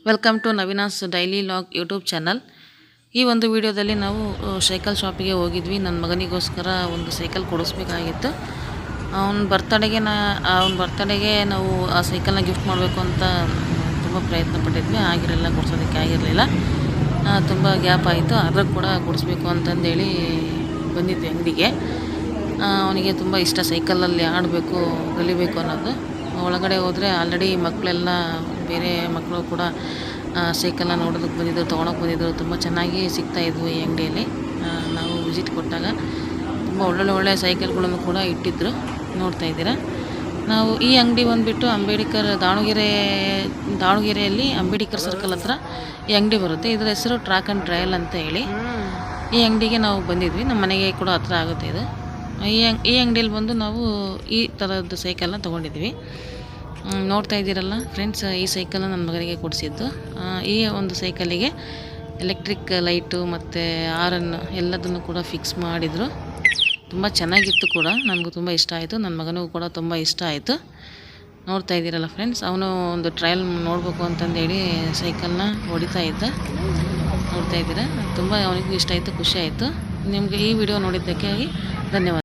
Welcome to Naveena's daily vlog YouTube channel. ಈ ಒಂದು ವಿಡಿಯೋದಲ್ಲಿ ನಾವು ಸೈಕಲ್ ಶಾಪಿಗೆ ಹೋಗಿದ್ವಿ. ನನ್ನ ಮಗನಿಗೋಸ್ಕರ ಒಂದು ಸೈಕಲ್ ಕೊಡಿಸ್ಬೇಕಾಗಿತ್ತು. ಅವನ ಬರ್ತಡೆಗೆ ನಾವು ಆ ಸೈಕಲ್ನ ಗಿಫ್ಟ್ ಮಾಡಬೇಕು ಅಂತ ತುಂಬ ಪ್ರಯತ್ನ ಪಟ್ಟಿದ್ವಿ. ಕೊಡಿಸೋದಕ್ಕೆ ಆಗಿರಲಿಲ್ಲ. ತುಂಬ ಗ್ಯಾಪ್ ಆಯಿತು. ಆದರೂ ಕೂಡ ಕೊಡಿಸ್ಬೇಕು ಅಂತಂದೇಳಿ ಬಂದಿದ್ವಿ ಅಂಗಡಿಗೆ. ಅವನಿಗೆ ತುಂಬ ಇಷ್ಟ ಸೈಕಲಲ್ಲಿ ಆಡಬೇಕು, ಕಲಿಬೇಕು ಅನ್ನೋದು. ಒಳಗಡೆ ಹೋದರೆ ಆಲ್ರೆಡಿ ಮಕ್ಕಳೆಲ್ಲ ಬೇರೆ ಮಕ್ಕಳು ಕೂಡ ಸೈಕಲ್ನ ನೋಡೋದಕ್ಕೆ ಬಂದಿದ್ದರು, ತೊಗೊಳಕ್ಕೆ ಬಂದಿದ್ದರು. ತುಂಬ ಚೆನ್ನಾಗಿ ಸಿಗ್ತಾಯಿದ್ವು ಈ ಅಂಗಡಿಯಲ್ಲಿ. ನಾವು ವಿಸಿಟ್ ಕೊಟ್ಟಾಗ ತುಂಬ ಒಳ್ಳೊಳ್ಳೆ ಸೈಕಲ್ಗಳನ್ನು ಕೂಡ ಇಟ್ಟಿದ್ದರು, ನೋಡ್ತಾ ಇದ್ದೀರಾ. ನಾವು ಈ ಅಂಗಡಿ ಬಂದುಬಿಟ್ಟು ದಾವಣಗೆರೆಯಲ್ಲಿ ಅಂಬೇಡ್ಕರ್ ಸರ್ಕಲ್ ಹತ್ರ ಈ ಅಂಗಡಿ ಬರುತ್ತೆ. ಇದರ ಹೆಸರು ಟ್ರ್ಯಾಕ್ ಆ್ಯಂಡ್ ಟ್ರಯಲ್ ಅಂತ ಹೇಳಿ. ಈ ಅಂಗಡಿಗೆ ನಾವು ಬಂದಿದ್ವಿ. ನಮ್ಮ ಮನೆಗೆ ಕೂಡ ಹತ್ರ ಆಗುತ್ತೆ ಇದು. ಈ ಅಂಗಡಿಯಲ್ಲಿ ಬಂದು ನಾವು ಈ ಥರದ್ದು ಸೈಕಲ್ನ ತೊಗೊಂಡಿದ್ವಿ. ನೋಡ್ತಾ ಇದ್ದೀರಲ್ಲ ಫ್ರೆಂಡ್ಸ್, ಈ ಸೈಕಲ್ನ ನನ್ನ ಮಗನಿಗೆ ಕೊಡಿಸಿದ್ದು. ಈ ಒಂದು ಸೈಕಲಿಗೆ ಎಲೆಕ್ಟ್ರಿಕ್ ಲೈಟು ಮತ್ತು ಆರನ್ನು ಎಲ್ಲದನ್ನು ಕೂಡ ಫಿಕ್ಸ್ ಮಾಡಿದರು. ತುಂಬ ಚೆನ್ನಾಗಿತ್ತು ಕೂಡ, ನನಗೂ ತುಂಬ ಇಷ್ಟ ಆಯಿತು. ನನ್ನ ಮಗನಿಗೂ ಕೂಡ ತುಂಬ ಇಷ್ಟ ಆಯಿತು. ನೋಡ್ತಾ ಇದ್ದೀರಲ್ಲ ಫ್ರೆಂಡ್ಸ್, ಅವನು ಒಂದು ಟ್ರಯಲ್ ನೋಡಬೇಕು ಅಂತಂದೇಳಿ ಸೈಕಲ್ನ ಹೊಡಿತಾ ಇದ್ದ. ನೋಡ್ತಾ ಇದ್ದೀರಾ, ತುಂಬ ಅವನಿಗೂ ಇಷ್ಟ ಆಯಿತು, ಖುಷಿ ಆಯಿತು. ನಿಮಗೆ ಈ ವಿಡಿಯೋ ನೋಡಿದ್ದಕ್ಕಾಗಿ ಧನ್ಯವಾದ.